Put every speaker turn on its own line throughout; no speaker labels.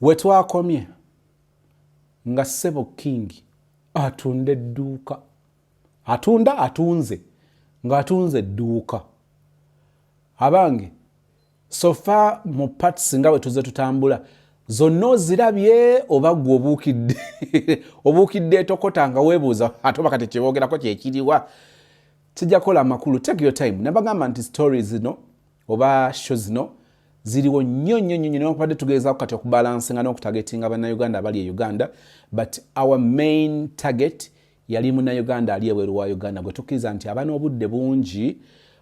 Wetwakomye nga Ssebo King atunda edduuka. Atunze ng'atunze edduuka. Abange so far mu Part6 nga bwe tuze tutambula zonna ozirabye oba gwe obuukidde obuukidde etokota nga weebuuza ate oba kati kyeboogerako kyekiriwa. Tujja kukola amakulu. Take your time. Nabagamba nti stories zino oba show zino ziriwo nnyo newankubadde tugezaako kati okubalansinga n'okutagetinga bannayuganda abali e Uganda, but our main target yali munnayuganda ali ebweru wa Uganda gwe tukkiriza nti aba n'obudde bungi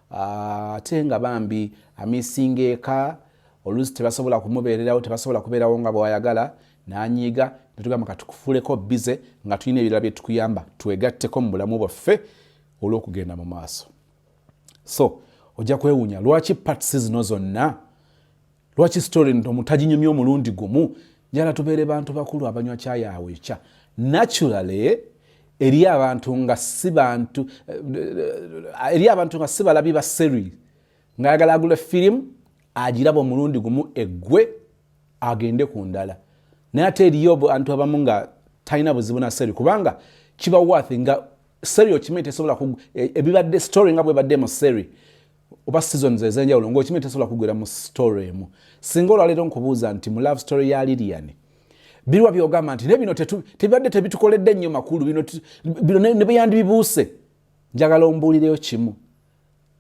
ate nga bambi amisinga eka oluusi tebasobola kumubeererawo, tebasobola kubeerawo nga bw'ayagala n'anyiiga. Netugamba katukufuuleko bize nga tulina ebirala bye tukuyamba twegatteko mu bulamu bwaffe olw'okugenda mu maaso. So ojja kwewuunya lwaki Part6 zino zonna, lwaki story nto mutaginyumya omulundi gumu, njala tubeere bantu bakulu abanywa caayi awo ekya. Naturally eri abantu nga si balabi ba series ng'ayagala agula firimu agiraba omulundi gumu eggwe agende ku ndala. Naye ate eriyo abantu abamu nga talina buzibu na seri kubanga kiba worth nga seri okimanye tesobola ebibadde story nga bwebadde mu seri oba seasons ez'enjawulo ng'okimanye tesobola kugwera mu story emu. Singa olwaleero nkubuuza nti mu love story ya Lilian birwa byogamba nti nebino tebibadde tebitukoledde nnyo makulu bino ne byandibibuuse, njagala ombuulireyo kimu.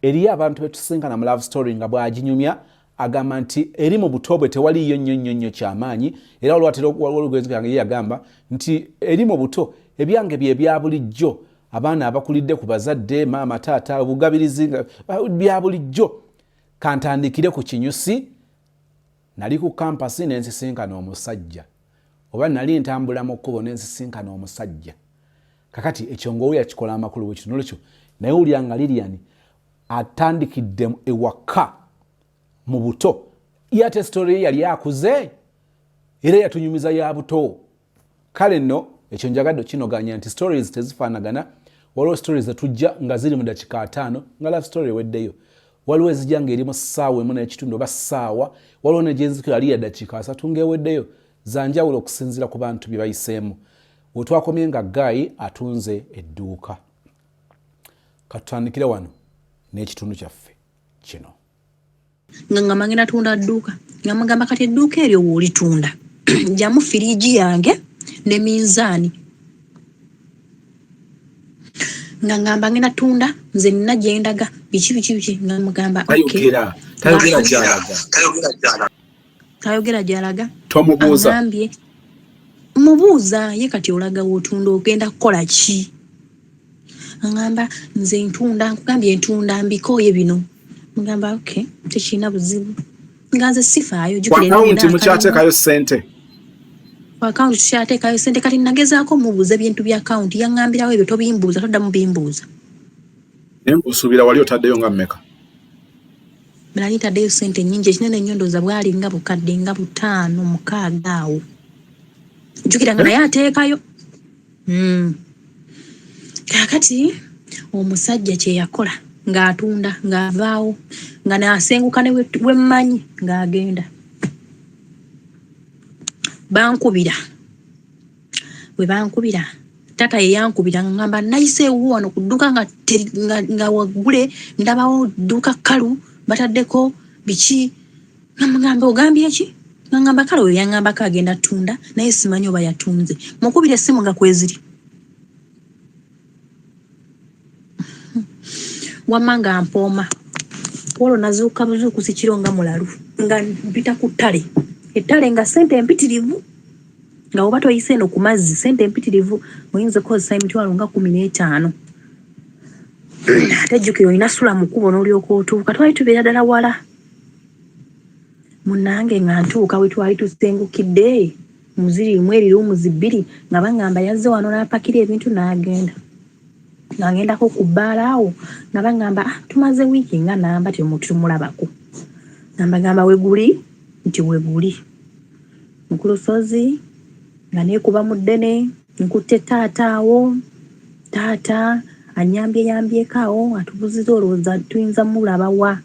Eriyo abantu betusinkana mu love story nga bw'aginyumya agamba nti eri mu buto bwe tewaliyo nnyo kyamaanyi, era olwatera olugezi yange yagamba nti eri mu buto ebyange bye bya bulijjo, abaana abakulidde ku bazadde maama taata obugabirizi bya bulijjo. Kantandikire ku kinyusi, nali ku kampasi n'ensisinkana omusajja, oba nali ntambula mu kkubo n'ensisinkana omusajja. Kakati ekyo ng'owo yakikola amakulu bwekyo nolwekyo naye ulyanga Lilian atandikidde ewaka mu buto. Yate story yali akuze era yatunyumiza ya buto. Kale nno ekyo njagadde kinoganya nti stories tezifaanagana. Waliwo stories zetujja nga ziri mu dakika 5 nga love story weddeyo. Waliwo ezijja nga eri mu ssaawa emu n'ekitundu oba ssaawa. Waliwo n'egyenzikira yali ya dakika 3 ng'eweddeyo. Zanjawulo okusinziira ku bantu bye bayiseemu. Wetwakomye nga Guy atunze edduuka. Katutandikire wano n'ekitundu kyaffe kino.
Nga mangina tunda dduuka nga mugamba kati edduuka eryo w'olitunda jamu firiji yange ne minzaani nga ngamba ngina tunda nze nina gyendaga biki nga mugamba okay tayogera gyalaga
tomubuuza
ngambye mubuuza ye kati olaga w'otunda ogenda kukola ki? Ngamba nze ntunda nkugambye ntunda mbikoye bino. Mugamba okay tekina buzibu nganze sifaayo jukire
n'akaunti mukyateekayo ssente.
Akaunti kyateekayo ssente kati nagezaako mubuuza ebintu bya akaunti yaŋŋambirawo ebyo tobimbuuza toddamu bimbuuza.
Naye nkusuubira wali otaddeyo nga mmeka?
Nali ntaddeyo ssente nnyingi ekinene nnyo ndowooza bwali nga bukadde nga 5 6 awo. Jukira nga naye ateekayo. Kakati omusajja kye yakola ng'atunda ng'avaawo nga n'asenguka ne wemmanyi ng'agenda. Bankubira bwe bankubira tata ye yankubira ngamba nayiseewo wano ku dduuka nga waggule ndabawo dduuka kkalu bataddeko biki ngamba ogambye ki? Ngamba kale oyo yaŋŋambako agenda tunda naye simanyi oba yatunze. Mukubira essimu nga kweziri. Wamma nga mpooma olwo nazuuka buzuukusi kiro nga mulalu nga mpita ku ttale ettale nga ssente empitirivu nga oba toyise eno ku mazzi ssente empitirivu oyinza okukozesa emitwalo nga 15. Ate jjukira olina sula mu kkubo n'olyoka otuuka twali tubeera ddala wala. Munnange nga ntuuka we twali tusengukidde muzirimu eriruumuzi 2 nga baŋŋamba yazze wano n'apakira ebintu n'agenda. Nagendako ku bbaala awo nga baŋŋamba tumaze wiiki nga namba tumulabako. Nambagamba weguli nti weguli mu ku lusozi nga neekuba mu ddene nkutte taata awo. Taata anyambyeko awo atubuziza olowooza tuyinza mulaba wa.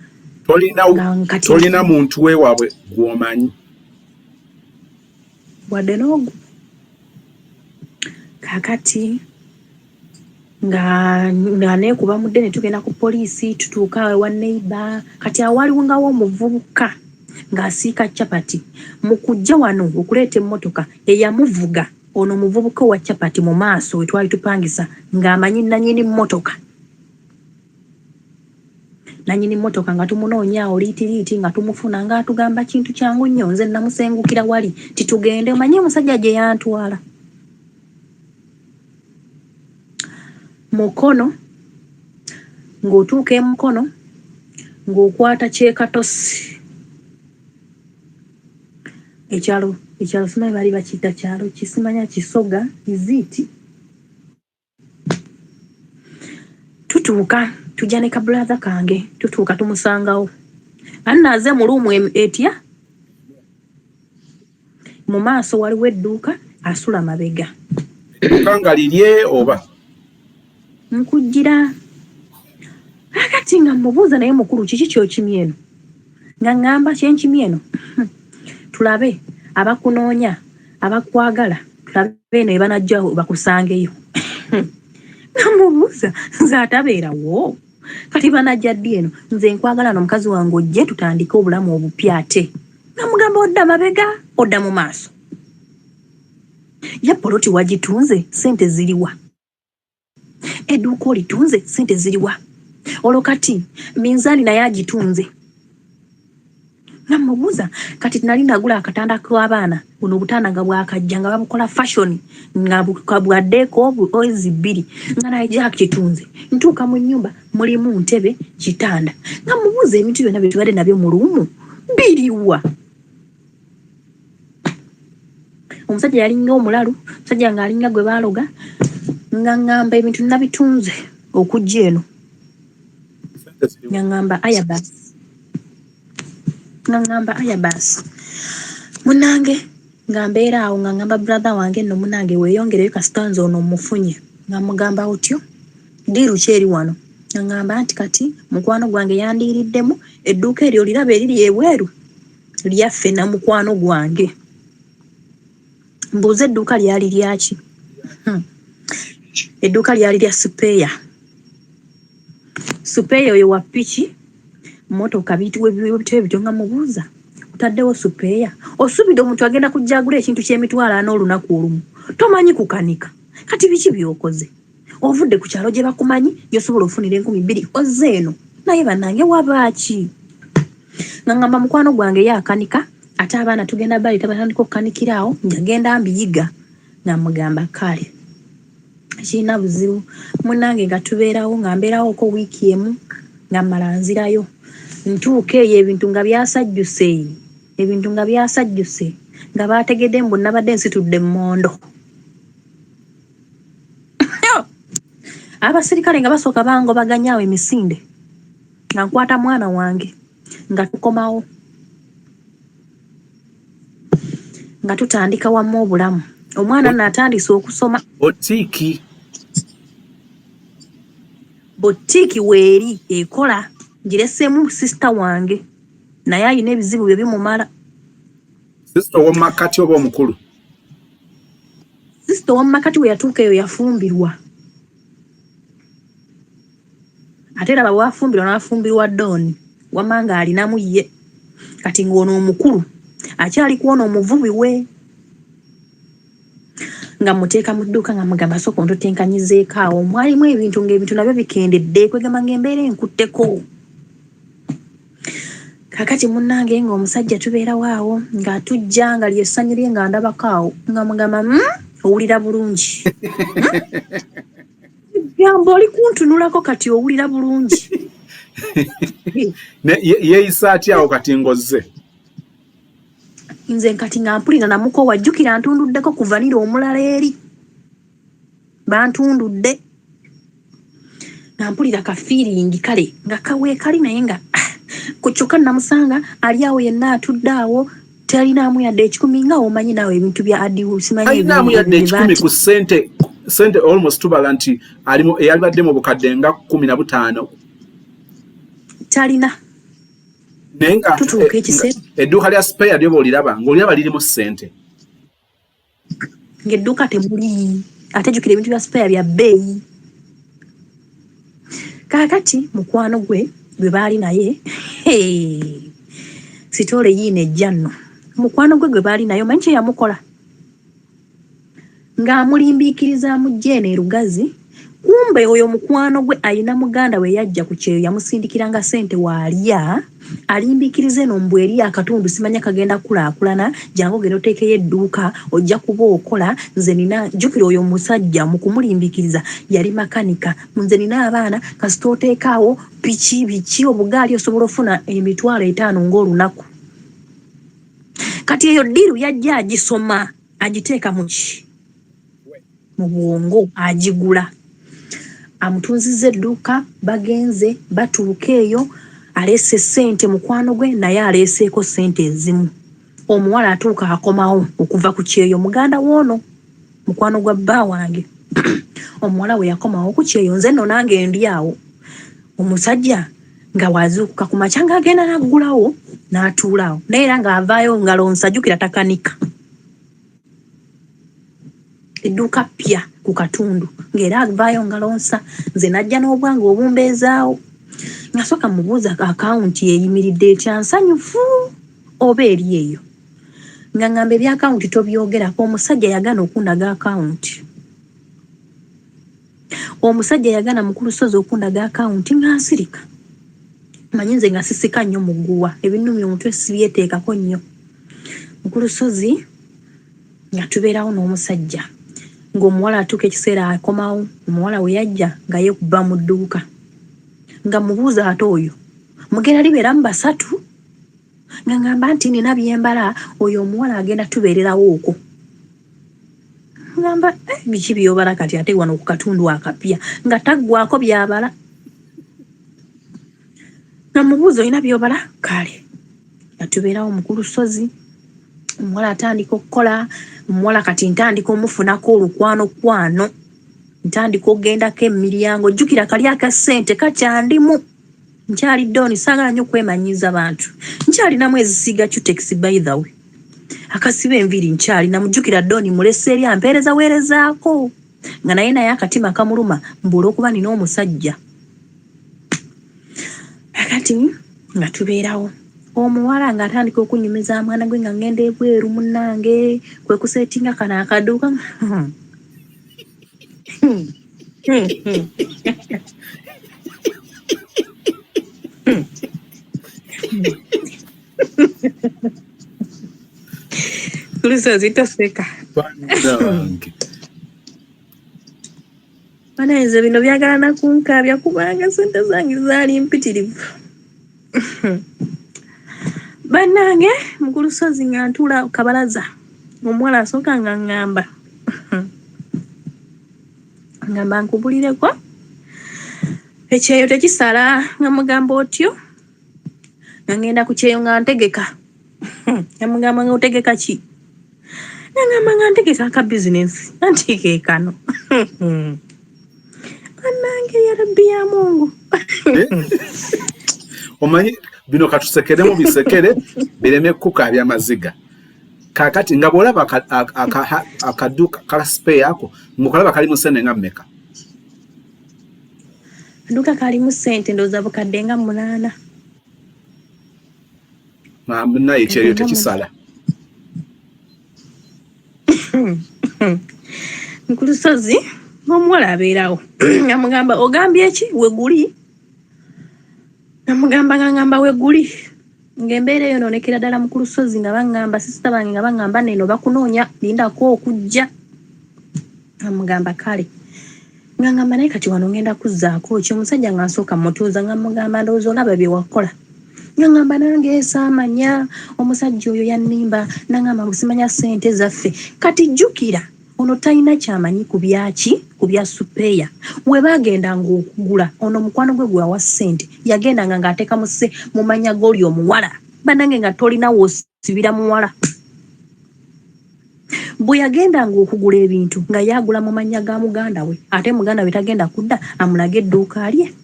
Tolina muntu weewaabwe gw'omanyi?
wadde n'ogwo kakati nga neekuba mudde ne tugenda ku poliisi tutuuka ewa neighbor kati awaliwo ngawo omuvubuka ng'asiika capati mu kujja wano okuleeta emmotoka eyamuvuga ono omuvubuka owa capati mu maaso we twali tupangisa ng'amanyi nannyini mmotoka nga tumunoonya awo liitiriiti nga tumufuna ng'atugamba kintu kyangu nnyo nze namusengukira wali titugende omanyi omusajja gye yantwala mukono ng'otuuka emukono ng'okwata kyekatosi ekyalo simanyi bali bakiyita kyalo kisimanya kisoga iziiti tutuuka tujja ne kabulaza kange tutuuka tumusangawo annaaze mu luumu etya mu maaso waliwo edduuka asula mabega
edduuka nga lirye oba
nkujjira akati nga mubuuza naye mukulu kiki kyokimye eno nga ŋŋamba kyenkimye eno tulabe abakunoonya abakwagala tulabe eno ebanajja bakusangeyo namubuuza nze atabeerawo kati banajja ddi eno nze nkwagala n'omukazi wange ojje tutandike obulamu obupya ate namugamba odda mabega odda mu maaso ya poloti wagitunze sente ziriwa edduuka olitunze sente ziriwa olwo kati minzaani naye agitunze namubuuza kati nali nagula akatanda k'abaana buno obutanda nga bwakajja nga babukola fashion nga bwaddeeko oezi bbiri nga naye gyakitunze ntuuka mu nnyumba mulimu ntebe kitanda namubuuza ebintu byonna bye tubadde nabyo mu luumu biriwa omusajja yalinga omulalu omusajja ng'alinga gwe baaloga nga ŋŋamba ebintu nabitunze okujja eno nga ŋŋamba ayabas munange nga mbeera awo nga ŋŋamba brother wange nno munange weeyongereyo kasitanze ono omufunye nga mugamba otyo diiru kyeri wano nga ŋŋamba nti kati mukwano gwange yandiiriddemu edduuka eryo liraba eriri ebweru lyaffe na mukwano gwange mbuuza edduuka lyali lyaki edduuka lyali lya supeya oyo wa piki motoka bityo nga mubuuza otaddewo supeya osubidde omuntu agenda kujja agula ekintu ky'emitwalo 40 olunaku olumu tomanyi kukanika kati biki byokoze ovudde ku kyalo gye bakumanyi gyosobola ofunira 2,000 ozze eno naye bannange wabaaki nga ŋŋamba mukwano gwange yakanika ate abaana tugenda baleeta batandika okukanikira awo njagenda mbiyiga nga mugamba kale kirina buzibu munnange nga tubeerawo nga mbeerawoko wiiki emu nga mmala nzirayo ntuuka eyo ebintu nga byasajjuse nga baategedde mbu nabadde nsitudde mmondo abasirikale nga basooka bangobaganyaawo emisinde nga nkwata mwana wange nga tukomawo nga tutandika wamu obulamu omwana n'atandise okusoma botiiki weeri ekola giresemu sisita wange naye ayina ebizibu bye bimumala
sisita ow'omumakati oba omukulu
sisita ow'omumakati we yatuuka eyo yafumbirwa ate raba bwafumbirwa n'afumbirwa dooni wamma nga alinamu ye kati ng'ono omukulu akyali kuwona omuvubi we nga muteeka mu dduuka nga mugamba sooka ontotenkanyizeeko awo mwalimu ebintu ng'ebintu nabyo bikendedde kwegamba ng'embeera enkutteko kakati munnange ng'omusajja tubeerawo awo ng'atujja nga lyessanyu lye nga ndabako awo nga mugamba owulira bulungi gamba oli kuntunulako kati owulira bulungi
yeeyisa atya awo kati ngozze
nze kati nga mpulira namuko wajjukira ntunduddeko ku vanira omulala eri bantundudde nga mpulira kafiiringi kale nga kaweekali naye nga kyokka namusanga ali awo yenna atudde awo talinaamu yadde 10 nga omanyi naawe ebintu bya
talinaamu yadde 10 ku sente almost tubala nti eyalibadde mu bukadde nga 15
talina
naye nga edduuka lya spare lyo booliraba ng'oliraba lirimu ssente
ng'edduuka temuli ate jjukira ebintu bya spare bya bbeeyi. Kaakati mukwano gwe baali naye sitole yiino ejja nno. Mukwano gwe baali naye omanyi kye yamukola? Ng'amulimbiikiriza amugje eno e Lugazi, kumbe oyo mukwano gwe alina muganda we yajja ku kyeyo yamusindikiranga ssente waalya, alimbiikiriza eno mbu eri akatundu simanya kagenda kulaakulana, jangu ogenda oteekeyo edduuka ojja kuba okola, nze nina jjukira oyo musajja mu kumulimbiikiriza yali makanika, nze nina abaana kasita oteekaawo biki obugaali osobola ofuna $50,000 ng'olunaku. Kati eyo ddiru yajja agisoma agiteeka mu ki? Mu bwongo agigula. Amutunzizza edduuka, bagenze batuuka eyo, aleese ssente mukwano gwe naye aleeseeko ssente ezimu. Omuwala atuuka akomawo okuva ku kyeyo muganda w'ono mukwano gwa bba wange. Omuwala we yakomawo ku kyeyo, nze nno nange ndi awo. Omusajja nga waazuukuka ku makya ng'agenda n'aggulawo n'atuulaawo, naye era ng'avaayo ngalo nsajjukira takanika. Edduuka ppya ku katundu ng'era avaayo ngalonsa, nze najja n'obwangu obumbeezaawo. Nasooka mubuuza akawunti eyimiridde etya, nsanyufu oba eri eyo. Nga ngamba ebya akawunti tobyogerako, omusajja yagana okundaga akawunti. Omusajja yagana mu Kulusozi okundaga akawunti nga nsirika. Manyi nze nga sisika nnyo muguwa, ebinnumya omutwe sibyeteekako nnyo. Mu Kulusozi nga tubeerawo n'omusajja. Ng'omuwala atuuka ekiseera akomawo, omuwala we yajja nga yeekuba mu dduuka. Nga mubuuza ate oyo, mugenda libeeramu basatu? Nga ngamba nti nina byembala, oyo omuwala agenda tubeererawo okwo. Ngamba biki by'obala kati ate wano ku katundu akapya nga taggwako byabala. Nga mubuuza olina by'obala? Kale yatubeerawo mu Kulusozi. Omuwala atandika okukola, omuwala kati ntandika omufunako olukwanookwano, ntandika ogendako emiryango, jjukira kali aka ssente kakyandimu. Nkyali Doni saagala nnyo kwemanyiiza bantu. Nkyalinamu ezisiiga Cutex by the way. Akasiba enviiri nkyalina, mujjukira Doni mulese eri ampeereza weerezaako. Nga naye akatima kamuluma mbu olw'okuba nina omusajja. Akati nga tubeerawo. Omuwala ng'atandika okunyumiza mwana gwe nga ngenda ebweru munnange, kwe kuseetinga kano akaduuka. Kulusozi toseka. Banaeze bino byagala nakunkaabya kubanga ssente zange zaali mpitirivu. Bannange mu Kulusozi nga ntuula kabalaza, omuwala asooka nga ngamba nkubulireko ekyeyo tekisala. Nga mugamba otyo nga ngenda ku kyeyo nga ntegeka. Nga mugamba nga otegeka ki? Nga ngamba nga ntegeka aka bizinesi anti keekano. Bannange ya Rabbi ya Mungu.
Omanyi bino katusekeremu bisekere bireme kukaabya maziga. Kakati nga bw'olaba akaduuka ka spare ako ng'okalaba kalimu ssente nga mmeka?
Akaduuka kalimu ssente ndowooza bukadde nga 8.
Naye ekyeyo tekisala.
Mu Kulusozi ng'omuwala abeerawo. Nga mugamba ogambye eki we guli? Nga mugamba ngamba we guli. Ng'embeera eyo noonekera ddala mu Kulusozi nga baŋŋamba sisita bange nga baŋŋamba neno bakunoonya lindako okujja. Nga mugamba kale. Nga ngamba naye kati wano ngenda kuzzaako ki? Omusajja nga nsooka mutuuza nga mugamba ndowooza olaba bye wakola. Nga ngamba nange saamanya omusajja oyo yannimba nangamba musimanya ssente zaffe. Kati jjukira ono talina kyamanyi ku byaki, ku bya supeya. We baagendanga okugula ono mukwano gwe gwawa ssente yagendanga ng'ateeka mu manya g'oli omuwala. Bannange nga tolina w'osibira muwala. Bwe yagendanga okugula ebintu nga yaagula mu mannya ga muganda we, ate muganda we tagenda kudda amulaga edduuka lye.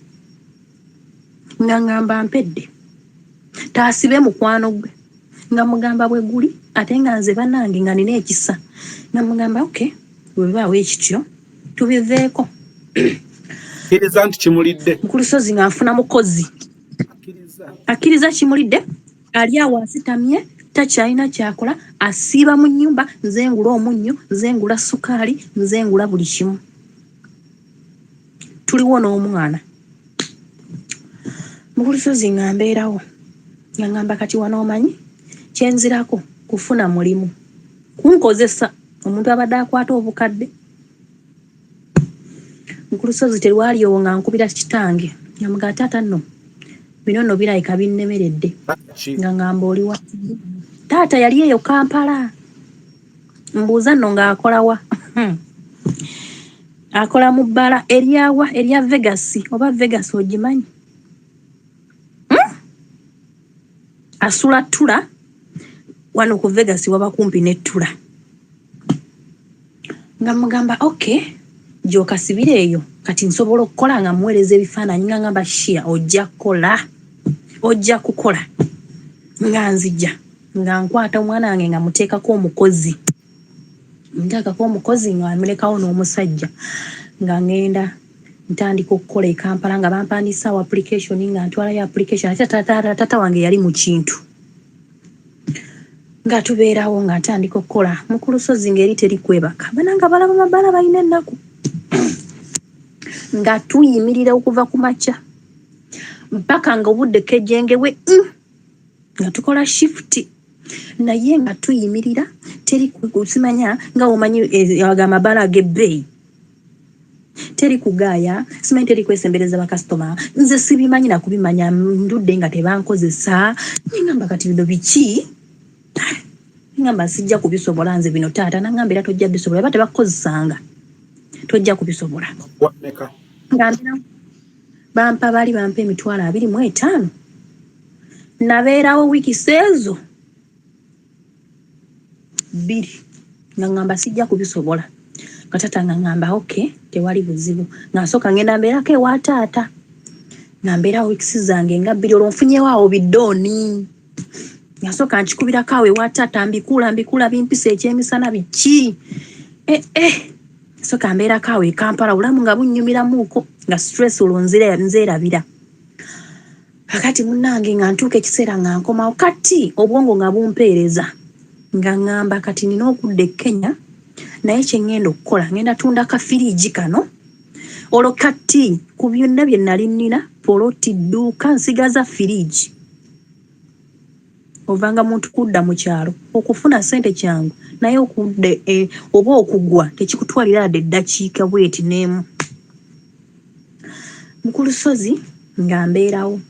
Nga ngamba mpedde taasibe mukwano gwe. Nga mugamba bwe guli ate nga nze bannange nga nina ekisa Namugamba okay webaawo ekityo tubiveeko.
Kiriza nti kimulidde.
Mukulusozi ng'afuna mukozi akkiriza kimulidde, ali awo asitamye takyalina kyakola, asiiba mu nnyumba, nze ngula omunnyo, nze ngula sukaali, nze ngula buli kimu. Tuliwo n'omwana. Mukulusozi nga mbeerawo nga ngamba kati wano omanyi kyenzirako kufuna mulimu kunkozesa omuntu abadde akwata obukadde. Mukulusozi terwaliwo nga nkubira kitange nga taata nno bino nno birayika binnemeredde nga ngamba oliwa. Taata yali eyo Kampala. Mbuuza nno ng'akolawa. Akola mu bbala eryawa erya Vegas oba Vegas ogimanyi? Asula Tula wano ku Vegas waba kumpi ne Tula. Nga mugamba okay joka sibire eyo kati nsobola okukola nga muweereza ebifaananyi nga ngamba shia ojja kukola nga nzija nga nkwata omwana wange nga muteekako omukozi nga mulekawo n'omusajja nga ngenda ntandika okukola e Kampala nga bampandiisaawo application nga ntwalayo application ate taata wange yali mu kintu nga tubeerawo nga ntandika okukola. Mukulusozi ng'eri terikwebaka bananga balaba mabala balina ennaku nga tuyimirira okuva ku makya mpaka nga obudde kejjengewe nga tukola shift naye nga tuyimirira teri kusimanya nga omanyi amabala ag'ebbeeyi teri kugaaya simanyi teri kwesembereza bakasitoma nze sibimanyi na kubimanya ndudde nga tebankozesa ngamba kati bino biki ngamba sijja kubisobola nze bino taata nangamba era tojja bisobola bate bakozesanga tojja kubisobola bampa bali bampa emitwalo 25 nabeerawo wiiki seezo 2 nga ngamba sijja kubisobola katata nga ngamba okay tewali buzibu nga nsooka ngenda mbeerako ewa taata nga mbeerawo wiiki zange nga 2 olwo nfunyewo awo biddooni nga nsooka nkikubirako awo ewa taata mbikuula bimpisa ekyemisana biki soka mbeerako awo e Kampala bulamu nga bunnyumiramuuko nga stress olwo nzeerabira. Kakati munnange nga ntuuka ekiseera nga nkomawo kati obwongo nga bumpeereza nga ngamba kati nina okudda e Kenya naye kye ngenda okukola ngenda tunda kafiriigi kano olwo kati ku byonna bye nali nnina poloti dduuka nsigaza firiigi ovanga muntu kudda mu kyalo okufuna ssente kyangu naye okudde oba okugwa tekikutwalira adde eddakiika bweti n'emu. Mukulusozi nga mbeerawo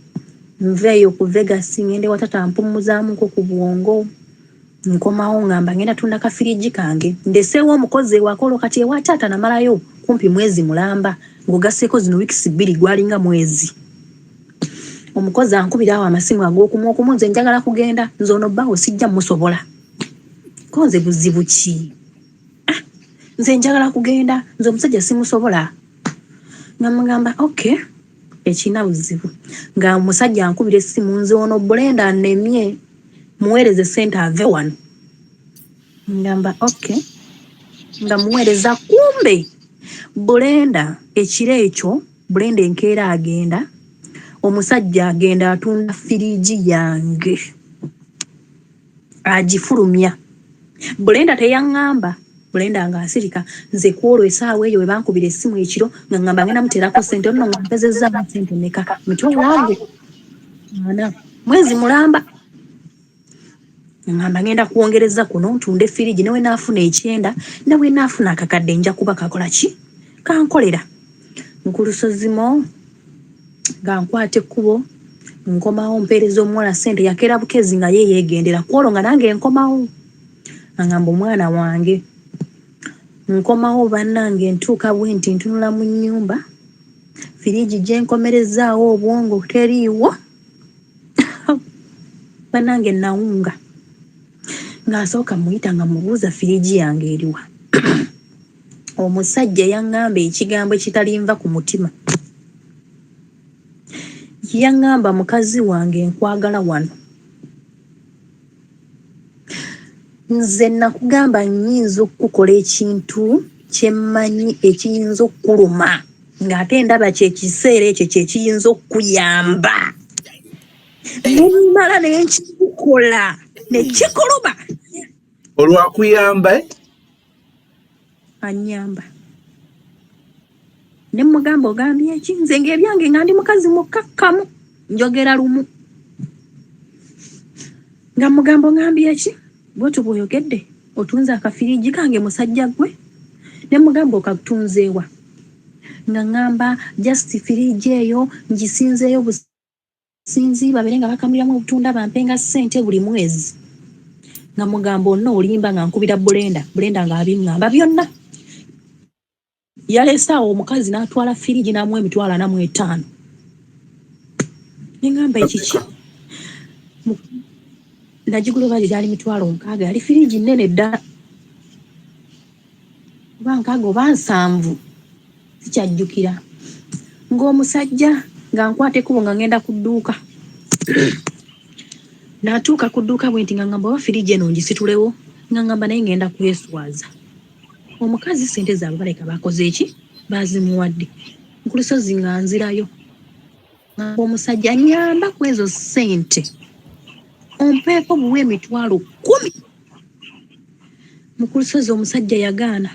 nveeyo ku Vegas ngende watata mpummuzaamuko ku bwongo nkomawo ngamba ngenda tunda kafiriigi kange ndeseewo omukozi ewakolo kati ewa taata namalayo kumpi mwezi mulamba ng'ogasseeko zino wiikisi 2 gwalinga mwezi. Omukozi ankubira awo amasimu ag'okumu nze njagala kugenda nze ono bbaawo sijja musobola ko nze buzibu ki nze njagala kugenda nze omusajja simusobola nga mugamba okay ekina buzibu nga omusajja ankubira essimu nze ono Brenda anemye muweereze ssente ave wano ngamba okay nga muweereza kumbe Brenda ekiro ekyo Brenda enkeera agenda omusajja agenda atunda firiigi yange agifulumya. Brenda teyaŋŋamba Brenda nga asirika nze kwolwo essaawa eyo we bankubira essimu ekiro nga ngamba ngenda muteerako ssente nno nga mpezezza ssente mmeka mitwalo wange 4 mwezi mulamba ngamba ngenda kwongereza kuno ntunde firiigi newe naafuna 9 newe naafuna akakadde nja kuba kakola ki kankolera. Mukulusozi mo nga nkwata ekkubo nkomawo mpeereza omuwala ssente yakeera bukezi nga ye yeegendera kwolwo nga nange nkomawo ngamba omwana wange nkomawo bannange ntuuka bwenti ntunula mu nnyumba firiigi gye nkomerezaawo obwongo teriiwo bannange nawunga nga nsooka muyita nga mubuuza firiigi yange eriwa omusajja yaŋŋamba ekigambo ekitalinva ku mutima yaŋŋamba mukazi wange nkwagala wano nze nakugamba nnyinza okukola ekintu kyemmanyi ekiyinza okkuluma ng'ate ndaba kyekiseera ekyo kyekiyinza okuyamba nemmala nenkikukola nekikuluma
olwakuyamba
anyamba nemugamba ogambye eki nze ng'ebyange nga ndi mukazi mukkakkamu njogera lumu nga mugamba ogambye eki bwotyo bw'oyogedde otunze akafiriji kange musajja gwe nemugamba okatunzeewa nga ngamba just firiji eyo ngisinzeeyo businzi babere nga bakamuliramu obutunda bampenga ssente buli mwezi nga mugamba onna olimba nga nkubira bulenda ng'abiŋŋamba byonna yalese awo omukazi n'atwala firiji n'amu 45,000 nengamba ekiki nagigula bali lyali 60,000 yali firiji nnene ddala oba 6 oba 7 sikyajjukira ng'omusajja nga nkwata ekkubo nga ngenda ku dduuka n'atuuka ku dduuka bwe nti nga ngamba oba firiji eno ngisitulewo nga ngamba naye ngenda kweswaza omukazi sente zaabwe baleka bakoze eki bazimuwadde ku lusozi nga nzirayo omusajja nyamba ku ezo ssente ompeeko buwe 10,000 mu ku lusozi omusajja yagaana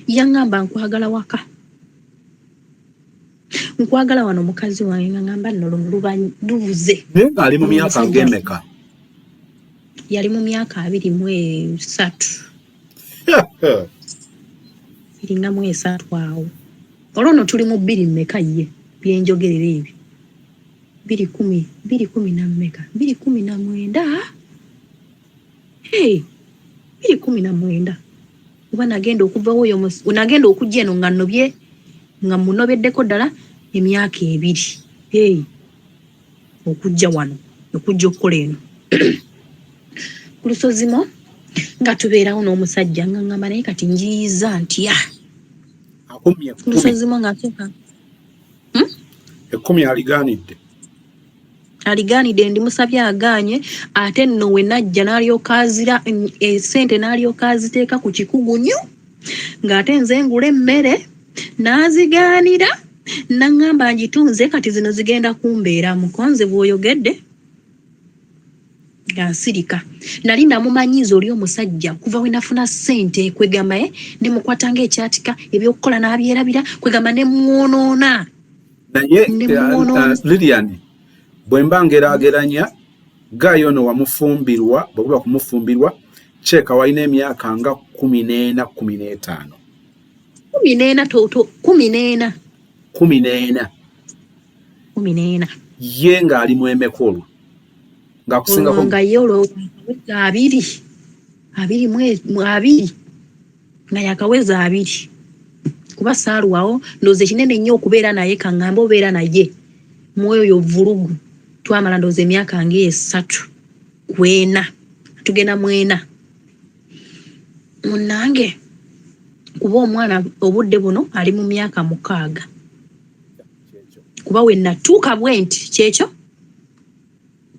yaŋŋamba nkwagala waka nkwagala wano mukazi wange nga ngamba nno lubuze
naye ng'ali mu myaka ng'emeka
yali mu myaka 23 iringa mu 3 awo olwono tuli mu 2 mmeka ye byenjogerera ebyo 219 219 oba nagenda okuva oyo nagenda okujja eno nga nnobye nga munobeddeko ddala emyaka 2 okujja wano okujja okukola eno ku lusozimo nga tubeerawo n'omusajja nga ngamba naye kati njiyiza ntya ku lusozimo nga ntuuka
10
aligaanidde ndimusabye agaanye ate nno we najja n'alyoka azira esente n'alyoka aziteeka ku kikugunyu ng'ate nze ngula emmere n'azigaanira naŋŋamba ngitunze kati zino zigenda kumbeera mukonze bw'oyogedde nga nsirika nali namumanyiiza oli omusajja kuva we nafuna ssente kwegamba nemukwata ng'ekyatika ebyokukola n'abyerabira kwegamba ne mwonoona
naye Lilian bwe mba ngeraageranya gaayo ono wamufumbirwa bwekuba kumufumbirwa kyeka walina emyaka nga 14 15 ye ng'ali mu emekolo ng'akusingako
nga ye olwoweza 20 nga yakaweza 2 kuba saalwawo ndowooza ekinene nnyo okubeera naye kaŋŋamba obeera naye mwoyo vulugu twamala ndowooza emyaka nga 3 kwena tugenda 4 munnange kuba omwana obudde buno ali mu myaka 6 kuba we natuuka bwenti kyekyo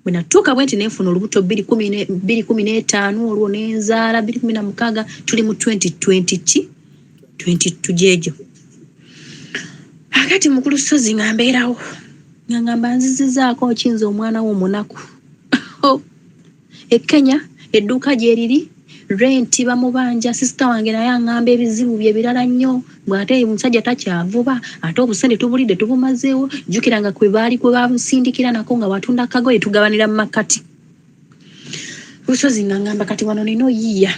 we natuuka bwenti nenfuna olubuto 2015 olwo nenzaala 2016 tuli mu 2022 jejo akati mu kulusozi nga mbeerawo nga ngamba nzizizaako okinza omwana w'omunaku Kenya edduuka gyeriri renti bamubanja sisita wange naye aŋŋamba ebizibu bye birala nnyo bw'ate omusajja takyavuba ate obusente tubulidde tubumazeewo jjukira nga kwe babusindikira nako nga watunda kagoye tugabanira mu makati lusozi nga ngamba kati wano nina oyiiya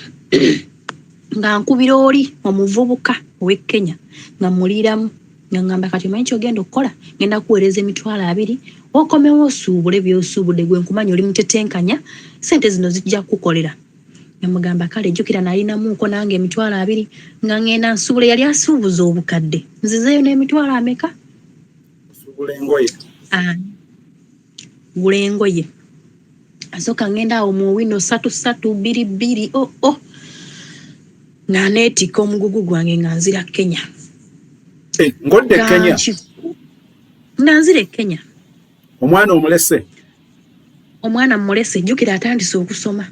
nga nkubira oli omuvubuka ow'e Kenya nga muliramu nga ngamba kati omanyi kyogenda okukola ngenda kuweereza 20,000 okomewo osuubule by'osuubudde gwe nkumanya oli mutetenkanya sente zino zijja kukolera namugamba kale jjukira nalinamuuko nange 20,000 nga ngenda nsuubule yali asuubuza obukadde nzizeeyo n'emitwalo ameka gula engoye asooka ngenda awo mu wino 3-2 nga neetika omugugu gwange nga nzira Kenya
ngodde Kenya
nga nzira Kenya
omwana omulese
omwana mmulese jjukira atandise okusoma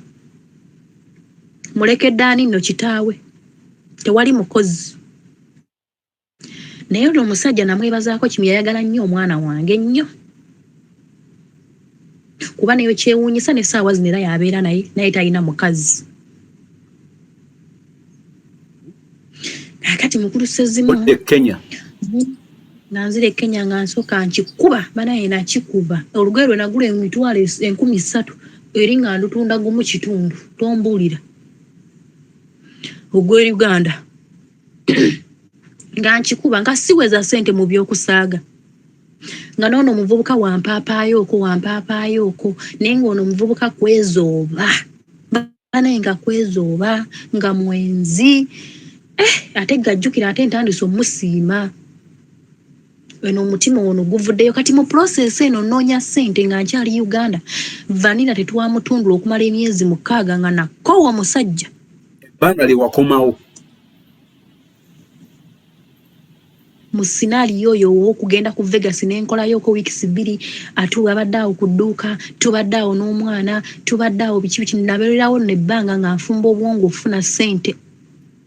mulekedde ani nno kitaawe tewali mukozi naye ono omusajja namwebazaako kimu yayagala nnyo omwana wange nnyo kuba nayo kyewuunyisa n'essaawa zino era yabeera naye talina mukazi kakati mukulu Ssezimu
Kenya
nanzire Kenya nga nsooka nkikuba banaye nakikuba olugoye lwe nagula emitwalo 13,000 eri nga ndutunda gumu kitundu tombuulira ogwe Uganda nga nkikuba nga siweza sente mu by'okusaaga nga noono omuvubuka wampaapaayoko naye ng'ono omuvubuka kwezooba banaye nga kwezooba nga mwenzi ate gajjukira ate ntandise omusiima eno omutima ono guvuddeyo kati mu process eno noonya ssente nga nkyali Uganda vanira tetwamutundula okumala emyezi 6 nga nakoowa musajja
ebbanga lye wakomawo
mu sinaaliyo oyo okugenda ku Vegas n'enkolayo ko weeks 2 abadde awo ku dduuka tubadde awo n'omwana tubadde awo biki nabeererawo nebbanga nga nfumba obwongo ofuna ssente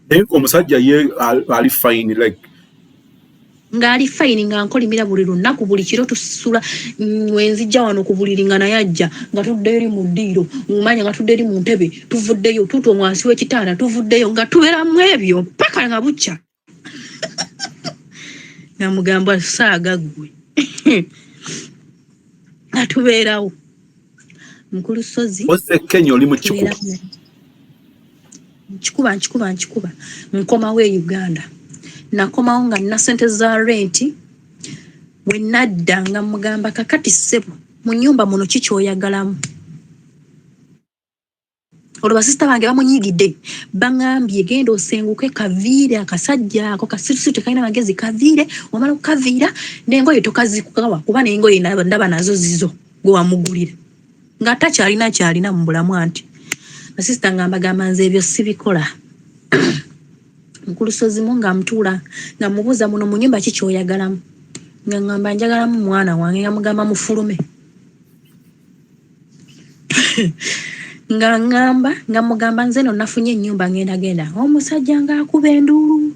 naye omusajja ye ali fine like
ng'ali fine nga nkolimira buli lunaku buli kiro tusula wenzijja wano ku buliri nga naye ajja nga tudde eri mu ddiiro mumanya nga tudde eri mu ntebe tuvuddeyo tuutwo wansi w'ekitaala tuvuddeyo nga tubeeramu ebyo paka nga bukya nga mugamba saaga ggwe nga tubeerawo mukulu Sozi
ose Kenya oli mu kikuba
nkikuba nkomawo e Uganda nakomawo nga nina ssente za renti bwe nadda nga mugamba kakati ssebo mu nnyumba muno kikyoyagalamu olwo basisita bange bamunyigidde baŋŋambye genda osenguke kaviire akasajja ako kasitusitu tekalina magezi kaviire wamala okukaviira n'engoye tokazikugawa kuba n'engoye ndaba nazo zizo gwe wamugulira nga takyalina mu bulamu anti basisita nga mbagamba nze ebyo sibikola mukulu Ssezimu nga mtuula nga mubuuza muno mu nnyumba kikyoyagalamu nga ngamba njagalamu mwana wange nga mugamba mufulume nga ngamba nga mugamba nze no nafunye ennyumba ngenda omusajja nga akuba enduulu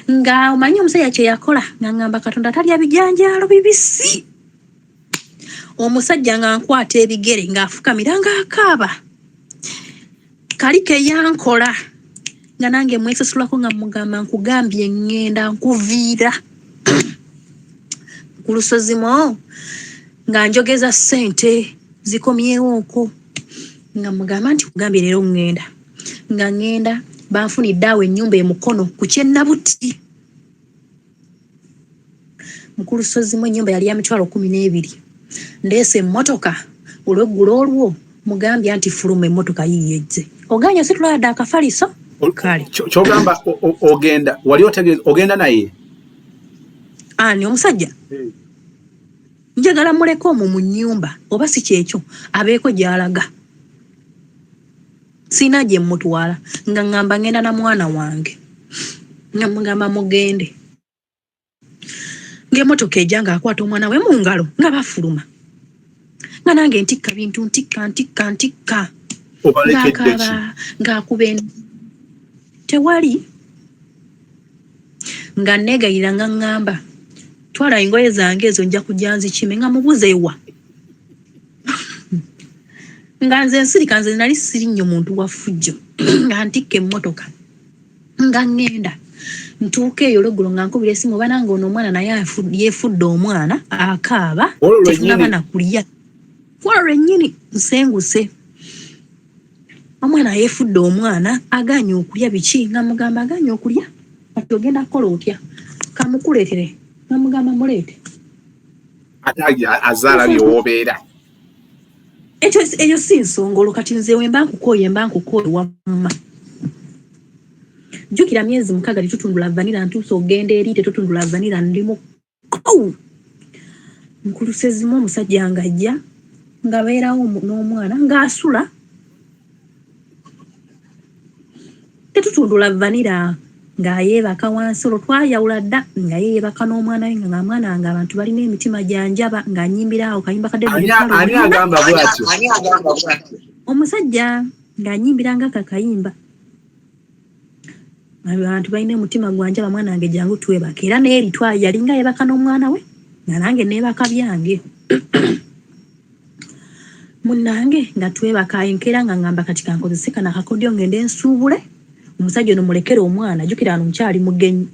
nga omanyi omusajja kye yakola nga ngamba Katonda talya bijanjaalo bibisi omusajja nga nkwata ebigere ng'afukamira ng'akaaba kali ke yankola nga nange mwesasulako nga mugamba nkugambye ngenda nkuviira ku Ssezimu nga njogeza ssente zikomyewo okwo nga mugamba nti kugambye leero ngenda banfunidde awo ennyumba emukono ku kyennabuti mukulu Ssezimu ennyumba yali ya mitwalo 12 ndeese emmotoka olweggulo olwo mugambye anti fuluma emmotoka yiyejje oganya situladde akafaliso kale
kyogamba ogenda wali otegeeza ogenda naye
ani omusajja njagala muleko omwo mu nnyumba oba si kyekyo abeeko gy'alaga sina gye mmutwala nga ngamba ngenda na mwana wange nga mugamba mugende ng'emmotoka ejja ng'akwata omwana we mu ngalo nga bafuluma nga nange ntikka bintu ntikka ng'akaaba ng'akuba tewali nga negayira nga ngamba twala engoye zange ezo nja kujja nzikime nga mubuze wa nga nze nsirika nze nali siri nnyo muntu wa ffujjo nga ntikka emmotoka nga ngenda ntuuka eyo olweggulo nga nkubira esimu oba nange ono omwana naye yeefudde omwana akaaba tetunaba nakulya olwo lwennyini nsenguse omwana yeefudde omwana aganye okulya biki nga mugamba aganye okulya ati ogenda kukola otya kamukuleetere nga mugamba muleete
ate azaala byewobeera
eyo si nsongolo kati nze wemba nkukooye wamma jjukira myezi 6 tetutundula vanira ntuusa ogenda eri tetutundula vanira ndimu mukulu Ssezimu omusajja nga ajja nga beerawo n'omwana ng'asula tetutundula vanira ng'ayeebaka wansi olwo twayawula dda nga yeebaka n'omwana we nga mwana wange abantu balina emitima gyanjaba ng'anyimbira awo kayimba kadde
ani agamba bw'atyo
omusajja ng'anyimbira nga kakayimba abantu balina omutima gwanjaba mwana wange jangu twebaka era neeri yalinga yebaka n'omwana we nga nange neebaka byange munnange nga twebaka enkeera nga ngamba kati kankozese kana akakodyo ngende nsuubule omusajja ono mulekere omwana jjukira ano mukyali mugenyi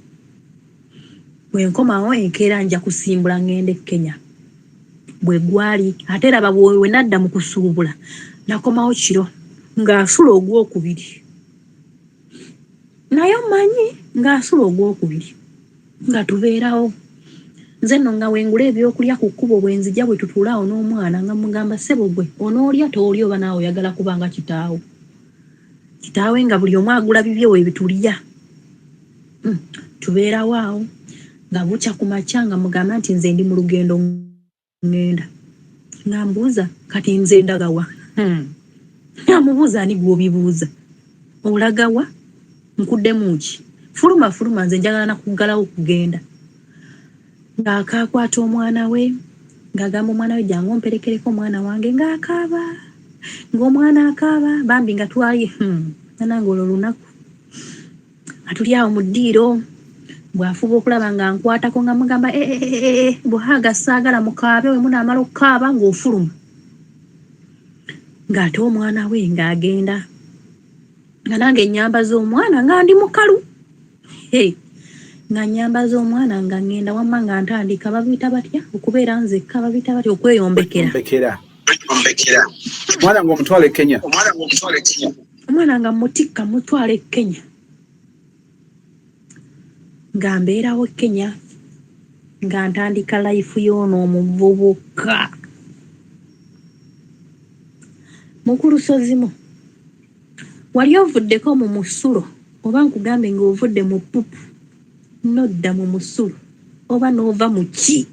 bwe nkomawo enkeera nja kusimbula ngende Kenya bwe gwali ate raba bwe nadda mu kusuubula nakomawo kiro ng'asula ogwokubiri naye manyi ng'asula ogwokubiri nga tubeerawo nze nno nga wengula ebyokulya ku kkubo bwe nzija bwe tutuulaawo n'omwana nga mugamba ssebo gwe onoolya tooli oba naawe oyagala kubanga kitaawo kitaawe nga buli omu agula bibye we bitulya tubeerawo awo nga bukya ku makya nga mugamba nti nze ndi mu lugendo ngenda nga mbuuza kati nze ndagawa amubuuza ani gw'obibuuza olagawa nkuddemu ki fuluma nze njagala nakuggalawo kugenda ng'akaakwata omwana we ng'agamba omwana we jangu omperekereko omwana wange ng'akaaba ng'omwana akaaba bambi nga twali nanange olwo lunaku atuli awo mu ddiiro bw'afuba okulaba nga nkwatako nga mugamba bw'aga saagala mukaabe we munaamala okukaaba ng'ofuluma ng'ate omwana we ng'agenda nga nange ennyambaza omwana nga ndi mukalu nga nnyambaza omwana nga ngenda wamma nga ntandika babiyita batya okubeera nzekka babiyita batya okweyombekera
omwana ng'omutwala e Kenya
omwana nga mutikka mutwala e Kenya nga mbeerawo Kenya nga ntandika life y'ono omuvubuka mu lusozimu wali ovuddeko mu musulo oba nkugambe ng'ovudde mu pupu nodda mu musulo oba n'ova mu ki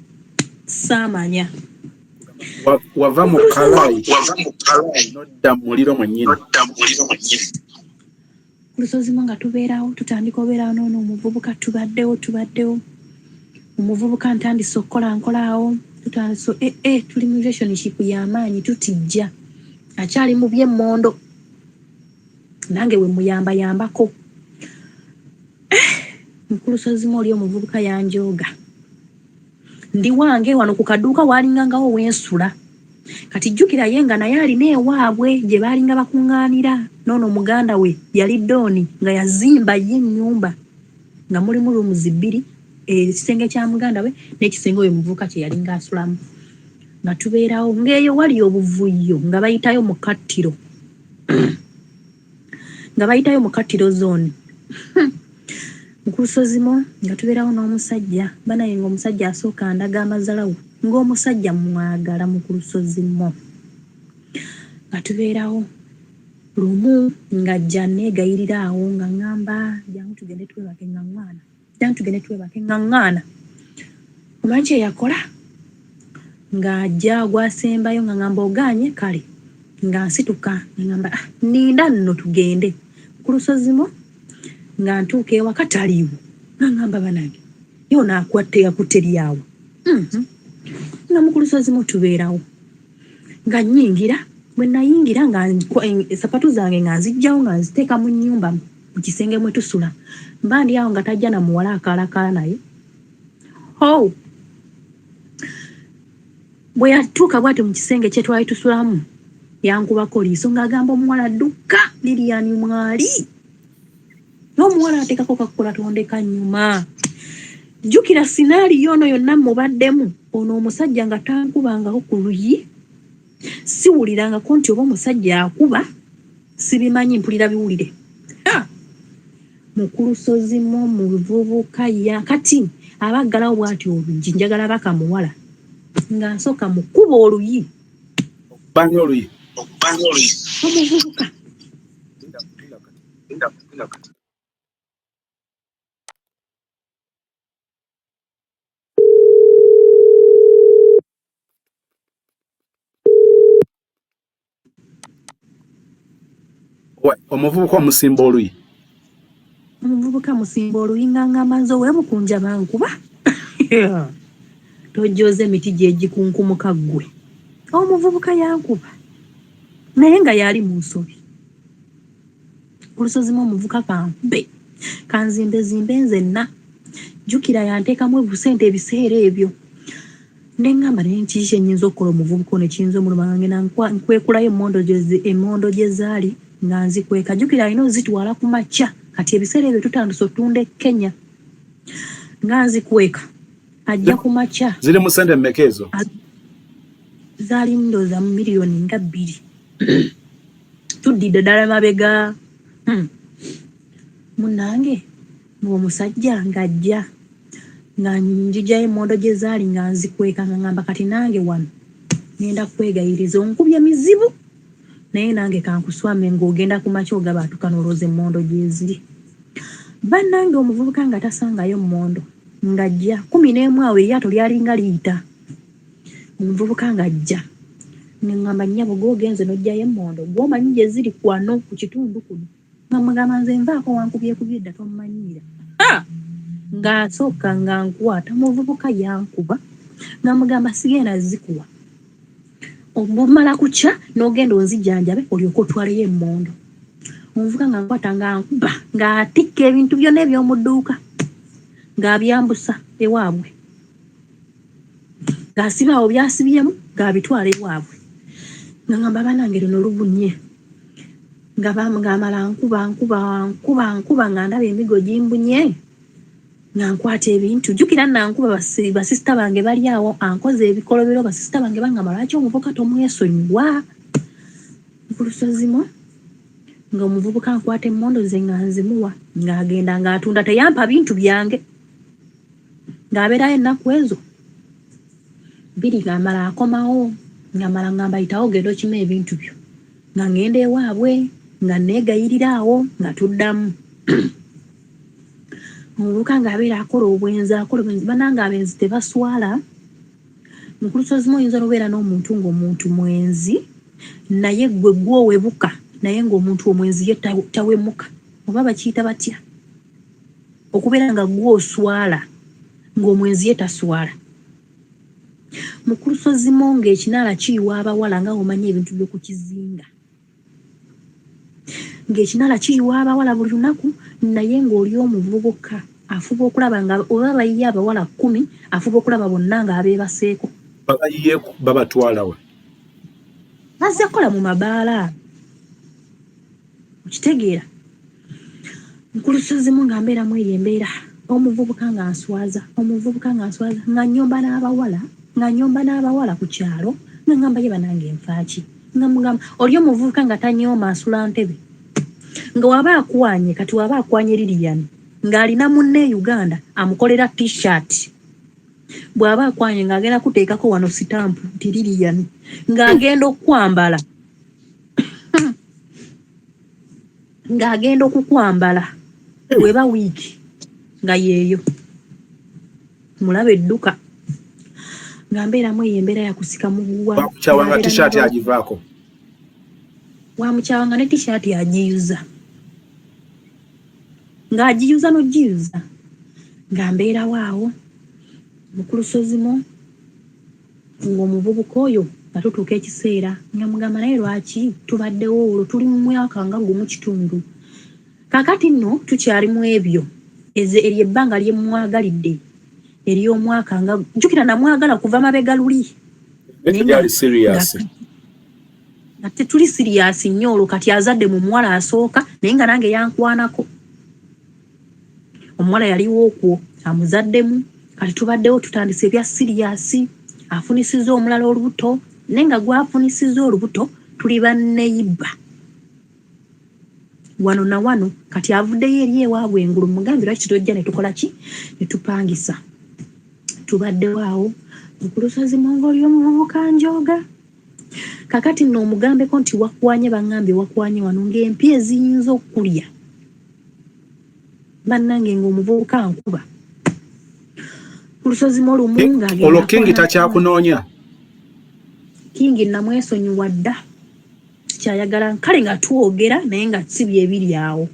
saamanya
wava mu kalayi nodda mu muliro mwennyini
ku lusozimu nga tubeerawo tutandika obeerawo noono omuvubuka tubaddewo omuvubuka ntandise okukola nkolaawo tuli mu relationship y'amaanyi tutijja akyali mu by'emmondo nange we muyambayambako ku lusozimu oli omuvubuka yanjooga ndi wange wano ku kaduuka waalingangawo wensula kati jjukira ye nga naye alina ewaabwe gye baalinga bakuŋŋaanira noono muganda we yali dooni nga yazimba ye ennyumba nga mulimu rooms 2 ekisenge kya muganda we n'ekisenge oyo muvubuka kye yalinga asulamu nga tubeerawo ng'eyo wali obuvuyo nga bayitayo mu kattiro zone ku lusozimu nga tubeerawo n'omusajja banaye ng'omusajja asooka andaga amazalawo ng'omusajja mwagala mu ku lusozimu nga tubeerawo lumu nga ajja neegayirira awo nga ŋŋamba jangu tugende twebake ŋŋaŋŋaana omanyi kye yakola ng'ajja gwasembayo nga ŋŋamba ogaanye kale nga nsituka ŋŋamba ninda nno tugende ku lusozimu nga ntuuka ewaka taliiwo nga ŋŋamba banange yona yakutte lyawo nga mu ku lusozimu tubeerawo nga nnyingira bwe nayingira nga sapatu zange nga nzijjawo nga nziteeka mu nnyumba mu kisenge mwe tusula mba ndi awo nga tajja na muwala akaalakaala naye bwe yatuuka bw'ati mu kisenge kye twali tusulamu yankubako liiso ng'agamba omuwala dduka Lilian mwali n'omuwala ateekako kakola tondeka nnyuma jjukira sinaaliyo ono yonna mubaddemu ono omusajja nga tankubangako ku luyi siwulirangako nti oba omusajja akuba sibimanyi mpulira biwulire mu ku lusozimu muvubuka kati abaggalawo bw'ati oluggi njagala bakamuwala nga nsooka mu kkuba oluyi omuvubuka
omuvubuka omusimba oluyi
musimba oluyi ng'aŋŋamba nze weemukunja bankuba tojjooza emiti gy'egikunkumuka ggwe omuvubuka yankuba naye nga yali mu nsobi ku lusozimu omuvubuka kankube kanzimbe zimbe nzenna jukira yanteekamu ebusente ebiseera ebyo nengamba naye nkiki enyinza okukola omuvubuka ono ekiyinza omuluma ngenda nkwekulayo emmondo gye zaali nga nzikweka jukira alina ozitwala ku makya kati ebiseera ebyo tutandise otunda e Kenya nga nzikweka ajja ku makya
ziri mu sente mmeka ezo
zaali ndooza mu miliyoni nga 2 tuddidde ddala mabega munange ng'omusajja ng'ajja nga njijayo emmondo gye zaali nga nzikweka nga ngamba kati nange wano ngenda kwegayiriza onkubye mizibu naye nange kankuswame ng'ogenda ku makya ogaba atukanolooza emmondo gye ziri bannange omuvubuka nga tasangayo mmondo ng'ajja 11 awo eryato lyalinga liyita omuvubuka ng'ajja nengamba nnyabo gw'ogenze n'ojjayo emmondo gw'omanyi gye ziri kwano ku kitundu kuno nga mugamba nze nvaako wankubyekubye edda tomumanyiira ng'asooka nga nkwata muvubuka yankuba nga mugamba sigenda zikuwa obumala kukya n'ogenda onzijanjabe olyoka otwaleyo emmondo omuvubuka nga nkwata nga nkuba ng'atikka ebintu byonna eby'omu dduuka ng'abyambusa ewaabwe ng'asibaawo byasibyemu ng'abitwala ewaabwe nga ngamba banange luno lubunye ng'amala nkuba nga ndaba emigo gimbunye nga nkwata ebintu jukira nankuba basisita bange bali awo ankoze ebikolobero basisita bange bangamba lwaki omuvubuka tomwesonyiwa ku lusozimo nga omuvubuka nkwata emmondo ze nga nzimuwa ng'agenda ng'atunda teyampa bintu byange ng'abeerayo ennaku ezo 2 ng'amala akomawo ng'amala ngamba yitawo genda okima ebintu byo nga ngenda ewaabwe nga neegayirira awo nga tuddamu omuvubuka ng'abeera akola obwenzi banange abenzi tebaswala ku lusozi oyinza n'obeera n'omuntu ng'omuntu mwenzi naye gwe gwowebuka naye ng'omuntu omwenzi ye tawemuka oba bakiyita batya okubeera nga gwoswala ng'omwenzi ye taswala mu lusozi ng'ekinaala kiyiwa abawala nga omanyi ebintu by'okukizinga ng'ekinaala kiyiwa abawala buli lunaku naye ng'oli omuvubuka afuba okulaba nga oba bayiye abawala 10 afuba okulaba bonna ng'abeebaseeko
babayiye babatwala we
bazze kukola mu mabaala okitegeera ku lusozi nga mbeeramu eyo embeera omuvubuka nga nswaza nga nnyomba n'abawala ku kyalo nga ngamba ye banange enfaaki nga mugamba oli omuvubuka nga tanyooma asula ntebe nga waba akwanye kati waba akwanye Lilian ng'alina munne Uganda amukolera t-shirt bw'aba akwanye ng'agenda kuteekako wano sitampu nti Lilian ng'agenda okwambala ng'agenda okukwambala weba wiiki nga yeeyo mulaba edduka nga mbeeramu eyo embeera yakusika muguwa
wakukyawa nga t-shirt agivaako
wamukyawa nga ne t-shirt agiyuza ng'agiyuza n'ogiyuza nga mbeerawo awo mu ku lusozi ng'omuvubuka oyo nga tutuuka ekiseera nga mugamba naye lwaki tubaddewo olwo tuli mu mwaka nga gumu kitundu kakati nno tukyali mu ebyo eryo ebbanga lye mwagalidde ery'omwaka nga jjukira namwagala kuva mabega luli
yali serious
nga tetuli siriasi nnyo olwo kati azadde mu muwala asooka naye nga nange yankwanako omuwala yaliwo okwo amuzaddemu kati tubaddewo tutandise ebya siriasi afunisiza omulala olubuto naye nga gwafunisiza olubuto tuli banneyibba wano na wano kati avuddeyo eri ewaabwe engulu mugambi lwaki tojja ne tukola ki ne tupangisa tubaddewo awo ku lusozi oli omuvubuka njoga kakati nno omugambeko nti wakwanye bangambye wakwanye wano ng'empya eziyinza okulya bannange ng'omuvubuka nkuba ku lusozi olumu ng'agenda
olwo kingi takyakunoonya
kingi namwesonyiwa dda kyayagala nkale nga twogera naye nga si byebiri awo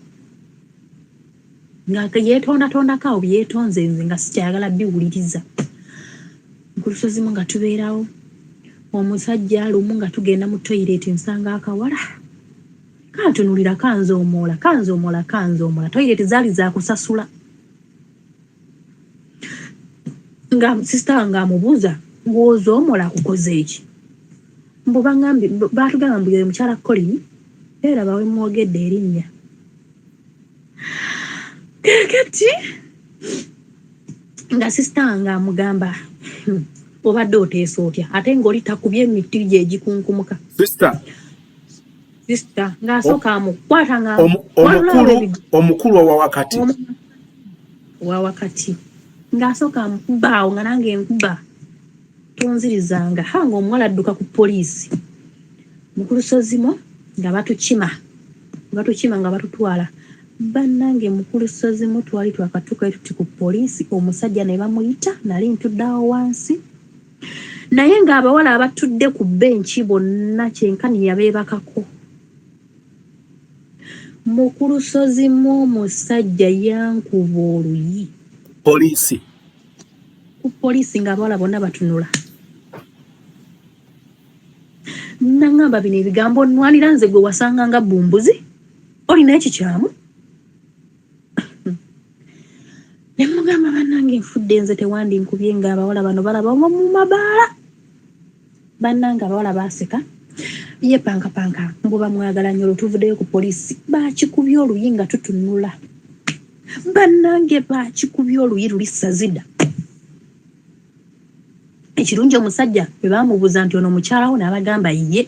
nga yeetondako awo byetonze nze nga sikyayagala biwuliriza ku lusozi nga tubeerawo omusajja lumu nga tugenda mu toilet nsanga akawala kantunulira kanzoomola toilet zaali za kusasula nga sister nga amubuuza ng'ozoomola kukoze eki mbu baatugamba mbu yoyo mukyala Colin era bawe mwogedde erinnya kakati nga sister nga amugamba obadde oteesa otya ate ng'oli takubye emiti gye egikunkumuka sister ng'asooka amukwata nga
omukulu
owawakati ng'asooka amukuba awo nga nange enkuba tonzirizanga nga omuwala adduka ku poliisi mu Lusozimu nga batukima nga batutwala bannange mu Lusozimu twali twakatuuka tuti ku poliisi omusajja ne bamuyita nali ntudde awo wansi naye ng'abawala abatudde ku benchi bonna kyenkani yabeebakako mu Lusozimu omusajja yankuba oluyi ku poliisi ng'abawala bonna batunula nangamba bino ebigambo nnwanira nze gwe wasanga nga bumbuzi olina ekikyamu ne mugamba bannange nfudde nze tewandi nkubye ng'abawala bano balaba mu mabaala bannange abawala baaseka ye pankapanka mbu bamwagala nnyo olutuvuddeyo ku poliisi baakikubye oluyi nga tutunula bannange baakikubye oluyi luli sazida ekirungi omusajja bwe baamubuuza nti ono mukyalawo n'abagamba ye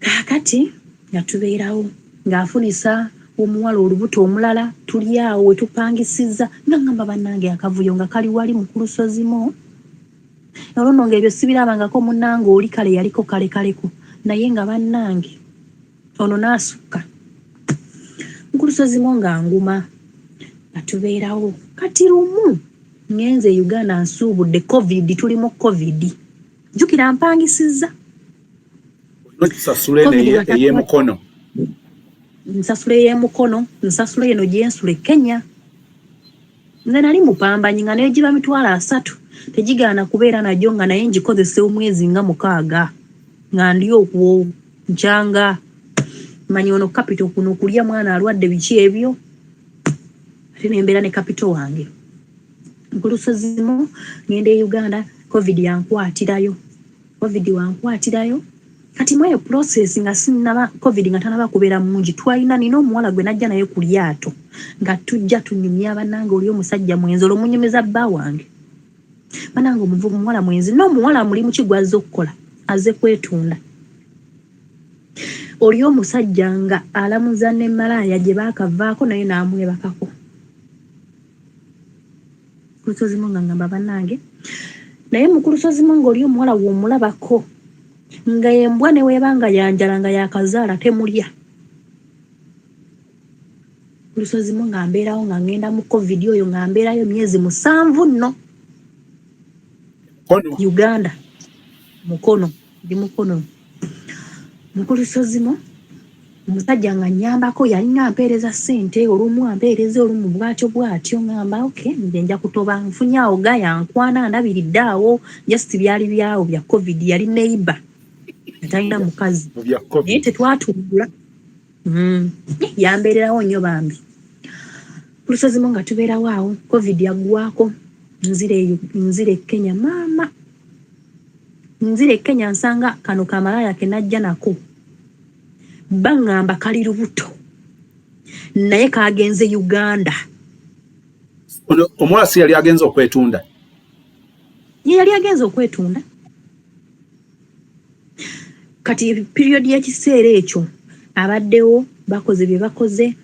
kaakati nga tubeerawo ng'afunisa omuwala olubuto omulala tuli awo we tupangisiza nga ngamba bannange akavuyo nga kali wali mu Lusozimu olwo ng'ebyo sibirabangako munnange oli kale yaliko kalekaleko naye nga bannange ono n'asukka mu Lusozimu nga nguma nga tubeerawo kati lumu ngenze Uganda nsuubudde covid tuli mu covid jjukira mpangisiza
nsasula
ey'emukono nsasula eno gyensula Kenya nze nali mupambanyi nga neegiba mitwalo 3 tegigaana kubeera najjo nga naye ngikozesa omwezi nga 6 nga ndi okwo nkyanga manyi ono capital kuno kulya mwana alwadde biki ebyo ate nembeera ne capital wange ku Lusozimu ngenda e Uganda covid wankwatirayo kati mweyo process nga sinaba covid nga tanaba kubeera mungi twalina nina omuwala gwe najja naye ku lyato nga tujja tunyumya bannange oli omusajja mwenzi olwomunyumiza bba wange bannange omuvubu muwala mwenzi n'omuwala mulimu kigwaza okukola aze kwetunda oli omusajja nga alamuza ne malaya gye baakavaako naye n'amwebakako Lusozimu nga ngamba bannange naye mu Lusozimu ng'oli omuwala w'omulabako nga embwa ne weebanga yanjala nga yakazaala temulya Lusozimu nga mbeerawo nga ngenda mu covid oyo nga mbeerayo myezi 7 nno Uganda mukono mu Lusozimu omusajja nga nyambako yalina ampeereza ssente olumu ampeereza olumu bwatyo ngamba nze nja kutoba nfunye awo gayankwana ndabiridde awo just byali byawo bya covid yali neighbor atalina mukazi naye tetwatumbula yambeererawo nnyo bambi Lusozimu nga tubeerawo awo covid yaggwako nzire Kenya maama nzire Kenya nsanga kano kamalaya ke najja nako bangamba kali lubuto naye kagenze Uganda
omuwala si yali agenze okwetunda
kati period y'ekiseera ekyo abaddewo bakoze bye bakoze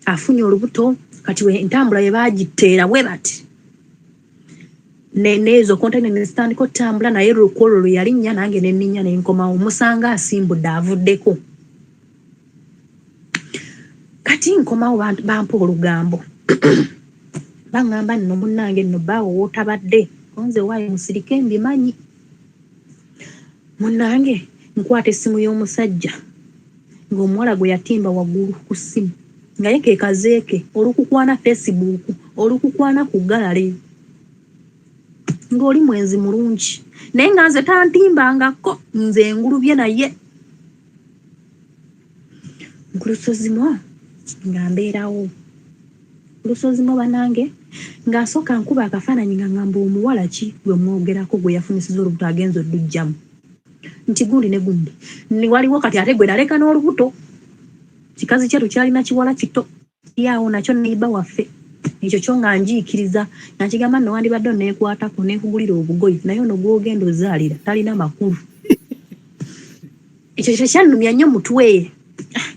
afunye olubuto kati entambula ye bagitteera bwe bati nezo kontene nesitandika otambula naye lukwolwo lwe yalinnya nange nenninya nenkomawo omusanga asimbudde avuddeko kati nkomawo bampa olugambo bangamba nno munnange nno baawo wootabadde nze waayo musirike mbimanyi munnange nkwata essimu y'omusajja ng'omuwala gwe yatimba waggulu ku ssimu nga ye ke kazeeke olukukwana Facebook olukukwana ku galale ng'oli mwenzi mulungi naye nga nze tantimbangako nze engulubye naye Nkulusozimo nga mbeerawo. Lusozimo banange nga asooka nkuba akafaananyi nga ngamba omuwala ki gwe mwogerako gwe yafunisiza olubuto agenza oddujjamu. Nti gundi ne gundi. Waliwo kati ate gwe naleka n'olubuto. Kikazi kyetu kyalina kiwala kito. Yaawo nakyo neiba waffe. Ekyo kyo nga njiikiriza. Nga kigamba nno wandibadde onneekwatako neekugulira obugoyi. Naye ono gw'ogenda ozaalira talina makulu. Ekyo kyannumya nnyo mutwe.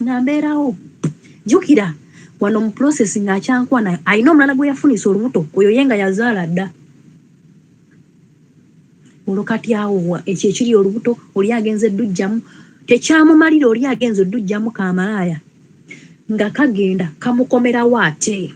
Nga mbeerawo. Jjukira wano mu process ng'akyankwana alina omulala gwe yafunisa olubuto oyo ye nga yazaala dda. Olwo kati awo ekyo ekiri olubuto oli agenza eddujjamu tekyamumalira oli agenza oddujjamu kamalaaya nga kagenda kamukomerawo ate.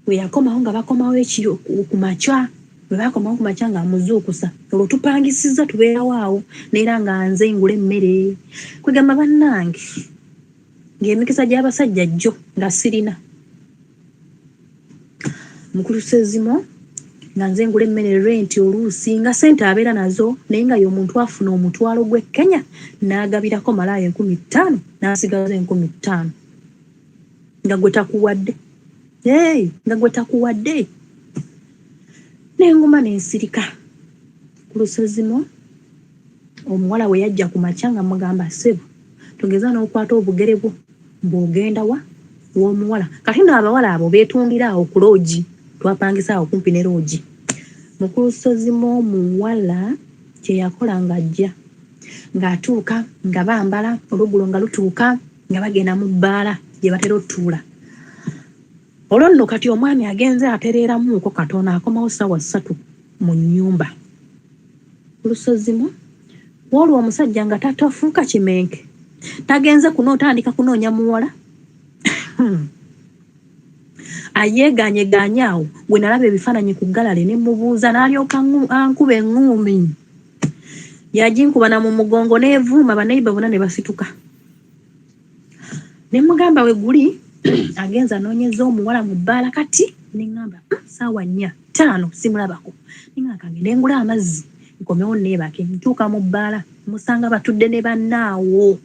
Bwe yakomawo nga bakomawo ekiro ku makya bwe bakomawo ku makya nga amuzuukusa olwo tupangisiza tubeerawo awo neera nga nze ngula emmere kwegamba bannange ng'emikisa gy'abasajja jjo nga sirina. Mukulusezimo nga nze ngula emmere renti oluusi nga sente abeera nazo naye nga y'omuntu afuna omutwalo gw'e Kenya n'agabirako malaaya 15,000 n'asigaza 15,000 nga gwe takuwadde. Nga gwe takuwadde. N'enguma n'ensirika. Ku lusozimo omuwala we yajja ku makya nga mugamba ssebo togeza n'okwata obugere bwo bw'ogenda w'omuwala. Kati nno abawala abo beetundira awo ku loogi twapangisa awo kumpi ne loogi. Mu kulusozimo omuwala kye yakola ng'ajja ng'atuuka nga bambala oluggulo nga lutuuka nga bagenda mu bbaala gye batera otuula. Olwo nno kati omwami agenze atereeramuuko katono akomawo ssaawa 3 mu nnyumba. Ku lusozimo waliwo omusajja nga tatafuuka kimenke tagenze otandika kunoonya muwala. Ayeegaanyegaanye awo bwe nalaba ebifaananyi ku galale ne mubuuza n'alyoka ankuba eŋŋuumi. Yaginkubana mu mugongo n'evuuma baneiba bonna ne basituka. Ne mugamba we guli agenza anoonyeza omuwala mu bbaala kati ne ŋŋamba ssaawa 4-5 simulabako. Ninga kagende ngula amazzi nkomewo neebake ntuuka mu bbaala musanga batudde ne bannaawo.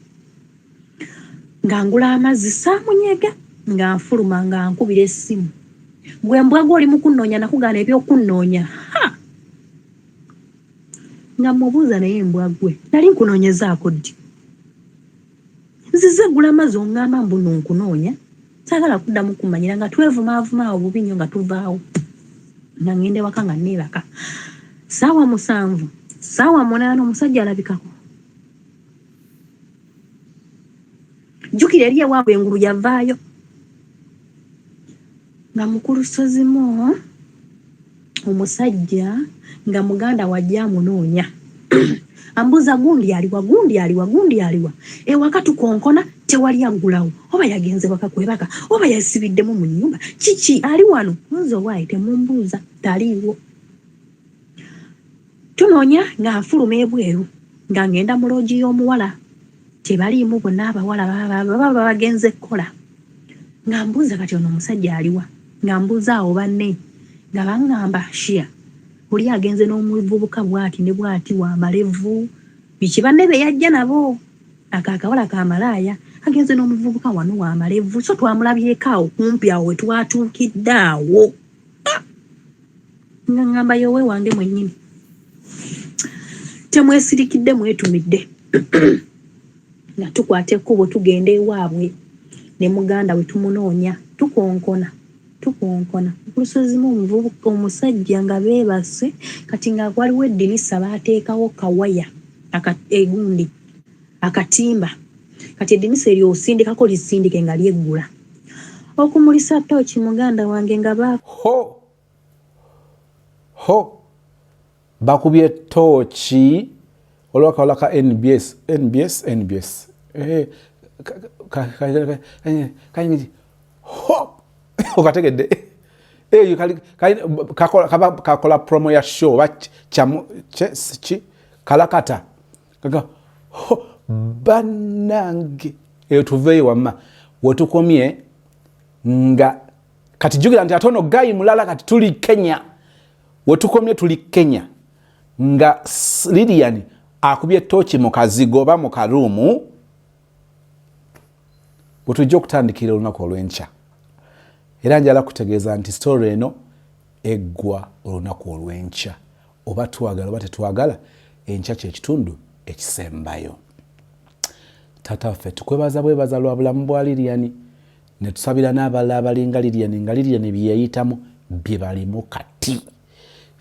Nga ngula amazzi saamunyega nga nfuluma nga nkubira essimu. Gwe mbwaga oli mu kunnoonya nakugaana ebyokunnoonya. Nga mubuuza naye mbwagwe nali nkunoonyezaako ddi. Nzize gula amazzi oŋŋamba mbuno nkunoonya. Saagala kuddamu kumanyira nga twevumaavuma awo bubi nnyo nga tuvaawo. Nga ngende waka nga neebaka. Ssaawa 7, ssaawa 8 omusajja alabikako. Jjukira eri ewaabwe engulu yavaayo. Nga mu kulusozimo omusajja nga muganda wajja amunoonya. Ambuuza gundi aliwa. Ewaka tukonkona tewali aggulawo. Oba yagenze waka kwebaka oba yasibiddemu mu nnyumba. Kiki ali wano? Nzo waayi temumbuuza taliiwo. Tunoonya nga nfuluma ebweru nga ngenda mu loogi y'omuwala. Tebaliimu bonna abawala baba bagenze kkola. Nga mbuuza kati ono omusajja aliwa. Nga mbuuza awo banne nga baŋŋamba shia oli agenze n'omuvubuka bw'ati ne bw'ati wa malevu. Biki banne be yajja nabo akakawala ka malaaya agenze n'omuvubuka wano wa malevu. So twamulabyeko awo kumpi awo we twatuukidde awo. Nga ŋŋamba yowe wange mwennyini temwesirikidde mwetumidde. Nga tukwata ekkubo tugenda ewaabwe ne muganda we tumunoonya tukonkona. Ku lusozimu omuvubuka omusajja nga beebase kati nga waliwo eddinisa baateekawo kawaya egundi akatimba kati eddinisa eryo osindikako lisindike nga lyeggula okumulisa tooki muganda wange nga
bakubye tooki olwakawala ka NBS okategedde kakola promo ya show kalakata bannange eyo tuveeyo wamma wetukomye nga kati jjukira nti ate ono gayi mulala kati tuli Kenya wetukomye tuli Kenya nga Lilian akubye tochi mu kazigo oba mu karuumu bwe tujja okutandikira olunaku olw'enkya. Era njala kutegeeza nti story eno eggwa olunaku olw'enkya. Oba twagala oba tetwagala, enkya kye kitundu ekisembayo. Taata waffe tukwebaza bwebaza lwa bulamu bwa Lilian, ne tusabira n'abalala abalinga Lilian nga Lilian bye yayitamu bye balimu kati.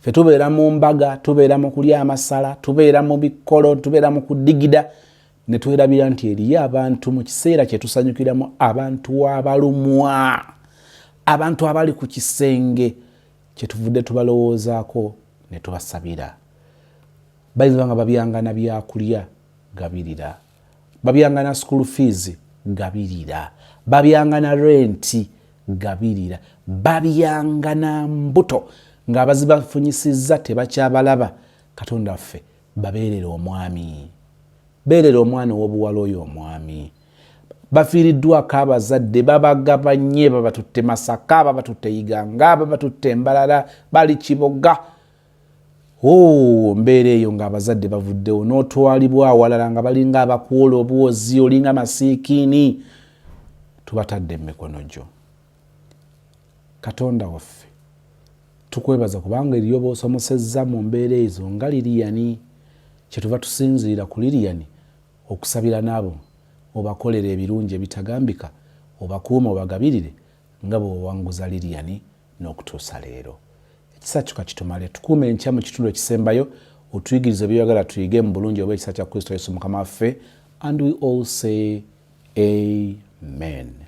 Ffe tubeera mu mbaga, tubeera mu kulya amasala, tubeera mu bikolo, tubeera mu kudigida, ne twerabira nti eriyo abantu mu kiseera kye tusanyukiramu, abantu abalumwa, abantu abali ku kisenge kye tuvudde tubalowoozaako ne tubasabira. Bayinza nga babyangana byakulya, gabirira. Babyangana school fees, gabirira. Babyangana renti, gabirira. Babyangana mbuto nga abazibafunyisizza tebakyabalaba. Katonda waffe babeerera omwami. Beerera omwana ow'obuwala oyo omwami. Bafiiriddwako abazadde, babagabanye, babatutte Masaka, babatutte Iganga, babatutte Mbalala, bali Kiboga. Mbeera eyo ng'abazadde bavuddewo n'otwalibwa awalala nga balinga abakuwola obuwozi, olinga masiikiini. Tubatadde mu mikono gyo. Katonda waffe tukwebaza kubanga eriyo b'osomosezza mu mbeera ezo nga Lilian. Kyetuva tusinziira ku Lilian okusabira n'abo obakolera ebirungi ebitagambika, obakuuma obagabirire nga bw'owanguza Lilian n'okutuusa leero. Ekisa kyo kakitumale, tukuume enkya mu kitundu ekisembayo, otuyigirize by'oyagala tuyige mu bulungi obw'ekisa kya Kristo Yesu Mukama waffe, and we all say amen.